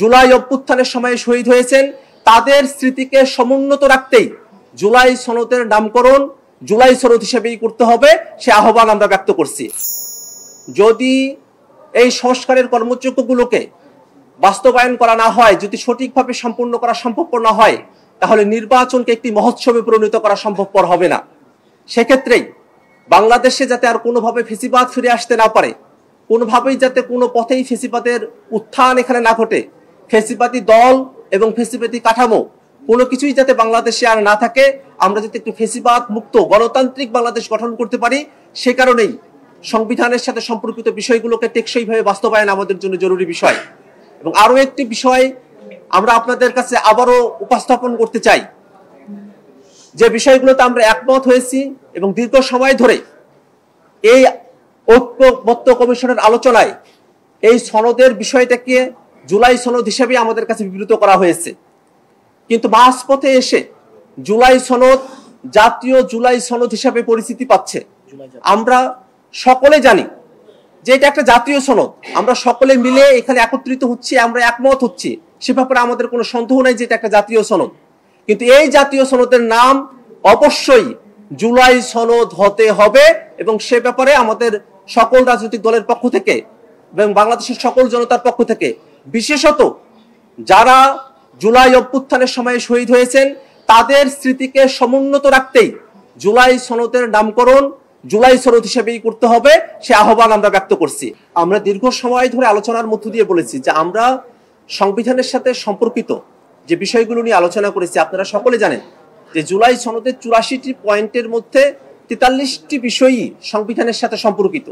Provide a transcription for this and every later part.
জুলাই অভ্যুত্থানের সময়ে শহীদ হয়েছেন তাদের স্মৃতিকে সমুন্নত রাখতেই জুলাই সনদের নামকরণ জুলাই সনদ হিসেবেই করতে হবে, সে আহ্বান আমরা ব্যক্ত করছি। যদি এই সংস্কারের কর্মযোগ্যগুলোকে বাস্তবায়ন করা না হয়, যদি সঠিকভাবে সম্পূর্ণ করা সম্ভবপর না হয়, তাহলে নির্বাচনকে একটি মহোৎসবে পরিণত করা সম্ভবপর হবে না। সেক্ষেত্রেই বাংলাদেশে যাতে আর কোনোভাবে ফেসিবাদ ফিরে আসতে না পারে, কোনোভাবেই যাতে কোনো পথেই ফেসিবাদের উত্থান এখানে না ঘটে, ফেসিবাদী দল এবং ফেসিবাদী কাঠামো কোনো কিছুই যাতে বাংলাদেশে আর না থাকে, আমরা যাতে একটু ফেসিবাদ মুক্ত গণতান্ত্রিক বাংলাদেশ গঠন করতে পারি, সে কারণেই সংবিধানের সাথে সম্পর্কিত বিষয়গুলোকে টেকসইভাবে বাস্তবায়ন আমাদের জন্য জরুরি বিষয়। এবং আরো একটি বিষয় আমরা আপনাদের কাছে আবারও উপস্থাপন করতে চাই, যে বিষয়গুলোতে আমরা একমত হয়েছি এবং দীর্ঘ সময় ধরে এই ঐক্যবদ্ধ কমিশনের আলোচনায় এই সনদের বিষয়টাকে জুলাই সনদ হিসেবে আমাদের কাছে বিবৃত করা হয়েছে। কিন্তু মাঝপথে এসে জুলাই সনদ জাতীয় জুলাই সনদ হিসেবে পরিচিতি পাচ্ছে। আমরা সকলে জানি যে এটা একটা জাতীয় সনদ, আমরা সকলে মিলে এখানে একত্রিত হচ্ছি, আমরা একমত হচ্ছি, সে ব্যাপারে আমাদের কোনো সন্দেহ নাই যে এটা একটা জাতীয় সনদ। কিন্তু এই জাতীয় সনদের নাম অবশ্যই জুলাই সনদ হতে হবে এবং সে ব্যাপারে আমাদের সকল রাজনৈতিক দলের পক্ষ থেকে এবং বাংলাদেশের সকল জনতার পক্ষ থেকে, বিশেষত যারা জুলাই অভ্যুত্থানের সময়ে শহীদ হয়েছেন তাদের স্মৃতিকে সমুন্নত রাখতেই জুলাই সনদের নামকরণ জুলাই সনদ হিসেবেই করতে হবে, সে আহ্বান আমরা ব্যক্ত করছি। আমরা দীর্ঘ সময় ধরে আলোচনার মধ্য দিয়ে বলেছি যে আমরা সংবিধানের সাথে সম্পর্কিত যে বিষয়গুলো নিয়ে আলোচনা করেছি। আপনারা সকলে জানেন যে জুলাই সনদের 84টি পয়েন্টের মধ্যে 43টি বিষয়ই সংবিধানের সাথে সম্পর্কিত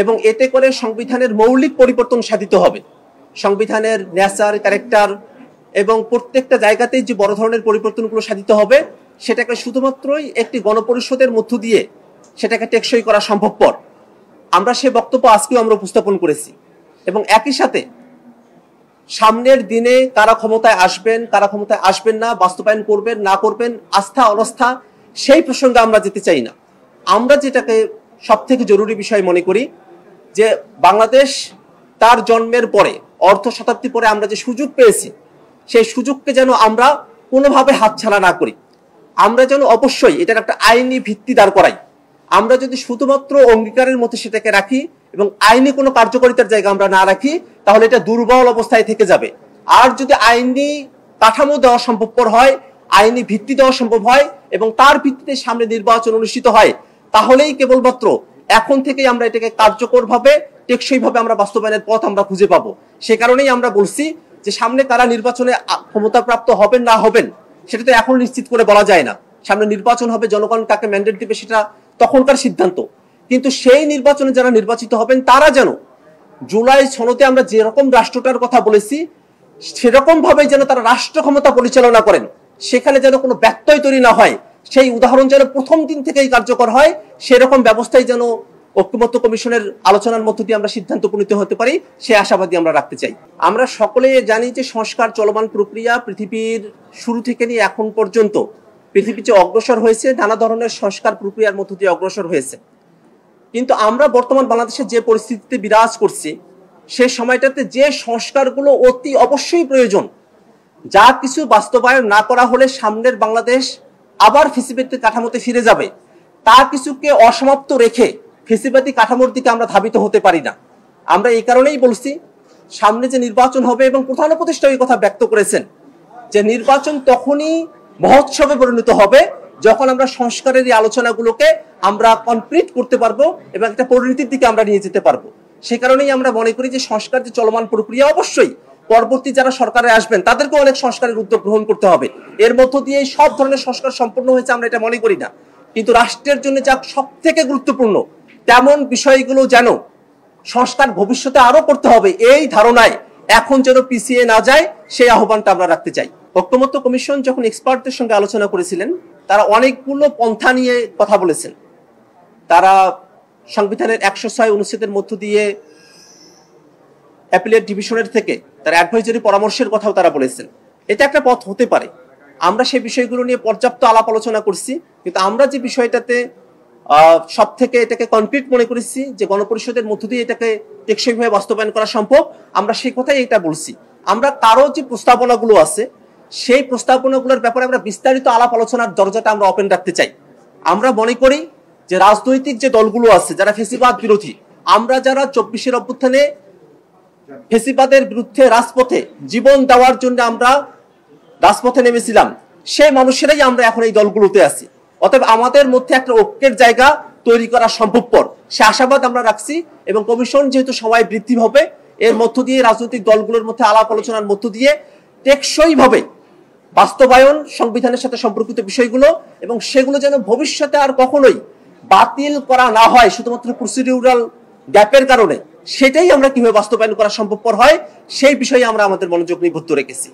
এবং এতে করে সংবিধানের মৌলিক পরিবর্তন সাধিত হবে। সংবিধানের নেচার, ক্যারেক্টার এবং প্রত্যেকটা জায়গাতেই যে বড় ধরনের পরিবর্তনগুলো সাধিত হবে, সেটাকে শুধুমাত্রই একটি গণপরিষদের মধ্য দিয়ে সেটাকে টেকসই করা সম্ভবপর। আমরা সে বক্তব্য আজকেও আমরা উপস্থাপন করেছি এবং একই সাথে সামনের দিনে কারা ক্ষমতায় আসবেন, কারা ক্ষমতায় আসবেন না, বাস্তবায়ন করবেন না করবেন, আস্থা অনাস্থা, সেই প্রসঙ্গে আমরা যেতে চাই না। আমরা যেটাকে সব থেকে জরুরি বিষয় মনে করি যে বাংলাদেশ তার জন্মের পরে অর্ধ শতাব্দী পরে আমরা যে সুযোগ পেয়েছি, সেই সুযোগকে যেন আমরা কোনোভাবে হাতছাড়া না করি। আমরা যেন অবশ্যই এটার একটা আইনি ভিত্তি দাঁড় করাই। আমরা যদি শুধুমাত্র অঙ্গীকারের মধ্যে সেটাকে রাখি এবং আইনি কোনো কার্যকারিতার জায়গা আমরা না রাখি, তাহলে এটা দুর্বল অবস্থায় থেকে যাবে। আর যদি আইনি কাঠামো দেওয়া সম্ভবপর হয়, আইনি ভিত্তি দেওয়া সম্ভব হয় এবং তার ভিত্তিতে সামনে নির্বাচন অনুষ্ঠিত হয়, তাহলেই কেবলমাত্র এখন থেকেই আমরা এটাকে কার্যকরভাবে টেকসইভাবে আমরা বাস্তবায়নের পথ আমরা খুঁজে পাবো। সে কারণেই আমরা বলছি যে সামনে কারা নির্বাচনে ক্ষমতাপ্রাপ্ত হবেন না হবেন সেটা তো এখন নিশ্চিত করে বলা যায় না। সামনে নির্বাচন হবে, জনগণ কাকে ম্যান্ডেট দিবে সেটা তখনকার সিদ্ধান্ত। কিন্তু সেই নির্বাচনে যারা নির্বাচিত হবেন তারা যেন জুলাই সনদে আমরা যেরকম রাষ্ট্রটার কথা বলেছি সেরকম ভাবে যেন তারা রাষ্ট্র ক্ষমতা পরিচালনা করেন, সেখানে যেন কোনো ব্যত্যয় তৈরি না হয়, সেই উদাহরণ যেন প্রথম দিন থেকেই কার্যকর হয়, সেরকম ব্যবস্থাই যেন ঐক্যবদ্ধ কমিশনের আলোচনার মধ্য দিয়ে আমরা সিদ্ধান্ত উপনীত হতে পারি, সে আশাবাদী আমরা রাখতে চাই। আমরা সকলে জানি যে সংস্কার চলমান প্রক্রিয়া পৃথিবীর শুরু থেকে নিয়ে এখন পর্যন্ত পৃথিবী যে অগ্রসর হয়েছে, নানা ধরনের সংস্কার প্রক্রিয়ার মধ্য দিয়ে অগ্রসর হয়েছে। কিন্তু আমরা বর্তমান বাংলাদেশে যে পরিস্থিতিতে বিরাজ করছি, সেই সময়টাতে যে সংস্কারগুলো অতি অবশ্যই প্রয়োজন, যা কিছু বাস্তবায়ন না করা হলে সামনের বাংলাদেশ আবার ফেসিবাদী কাঠামোতে ফিরে যাবে, তা কিছুকে অসমাপ্ত রেখে ফেসিবাদী কাঠামোর দিকে আমরা ধাবিত হতে পারি না। আমরা এই কারণেই বলছি, সামনে যে নির্বাচন হবে এবং প্রধান উপদেষ্টা এই কথা ব্যক্ত করেছেন যে নির্বাচন তখনই মহোৎসবে পরিণত হবে যখন আমরা সংস্কারের এই আলোচনাগুলোকে আমরা কমপ্লিট করতে পারবো এবং একটা পরিণতির দিকে আমরা নিয়ে যেতে পারবো। সে কারণেই আমরা মনে করি যে সংস্কার যে চলমান প্রক্রিয়া, অবশ্যই পরবর্তী যারা সরকারে আসবেন তাদেরকে অনেক সংস্কারের উদ্যোগ গ্রহণ করতে হবে। এর মধ্য দিয়ে সব ধরনের সংস্কার সম্পূর্ণ হয়েছে আমরা এটা মনে করি না, কিন্তু রাষ্ট্রের জন্য যা সব থেকে গুরুত্বপূর্ণ তেমন বিষয়গুলো যেন সংস্কার ভবিষ্যতে আরো করতে হবে, এই ধারণায় এখন যেন পিছিয়ে না যায়, সেই আহ্বানটা আমরা রাখতে চাই। ঐক্যমত্য কমিশন যখন এক্সপার্টদের সঙ্গে আলোচনা করেছিলেন, তারা অনেকগুলো পন্থা নিয়ে কথা বলেছেন। তারা সংবিধানের 106 অনুচ্ছেদের মধ্য দিয়ে অ্যাপিলেট ডিভিশনের থেকে তারা অ্যাডভাইজারি পরামর্শের কথাও তারা বলেছেন। এটা একটা পথ হতে পারে। আমরা সেই বিষয়গুলো নিয়ে পর্যাপ্ত আলাপ আলোচনা করছি, কিন্তু আমরা যে বিষয়টাতে সব থেকে এটাকে কনক্রিট মনে করেছি যে গণপরিষদের মধ্য দিয়ে এটাকে টেকসইভাবে বাস্তবায়ন করা সম্ভব, আমরা সেই কথাই এটা বলছি আমরা কারো যে প্রস্তাবনাগুলো আছে সেই প্রস্তাবনাগুলোর ব্যাপারে আমরা বিস্তারিত আলাপ আলোচনার দরজাটা আমরা ওপেন রাখতে চাই। আমরা মনে করি যে রাজনৈতিক যে দলগুলো আছে যারা ফেসিবাদ বিরোধী, আমরা যারা 24-এর অভ্যুত্থানে ফেসিবাদের বিরুদ্ধে রাজপথে জীবন দেওয়ার জন্য আমরা রাজপথে নেমেছিলাম, সেই মানুষেরাই আমরা এখন এই দলগুলোতে আছি। অতএব আমাদের মধ্যে একটা ঐক্যের জায়গা তৈরি করা সম্ভবপর, সে আশাবাদ আমরা রাখছি। এবং কমিশন যেহেতু সময় বৃদ্ধি হবে, এর মধ্য দিয়ে রাজনৈতিক দলগুলোর মধ্যে আলাপ আলোচনার মধ্য দিয়ে টেকসইভাবে বাস্তবায়ন, সংবিধানের সাথে সম্পর্কিত বিষয়গুলো, এবং সেগুলো যেন ভবিষ্যতে আর কখনোই বাতিল করা না হয় শুধুমাত্র প্রসিডিউরাল গ্যাপের কারণে, সেটাই আমরা কিভাবে বাস্তবায়ন করা সম্ভবপর হয় সেই বিষয়ে আমরা আমাদের মনোযোগ নিবদ্ধ রেখেছি।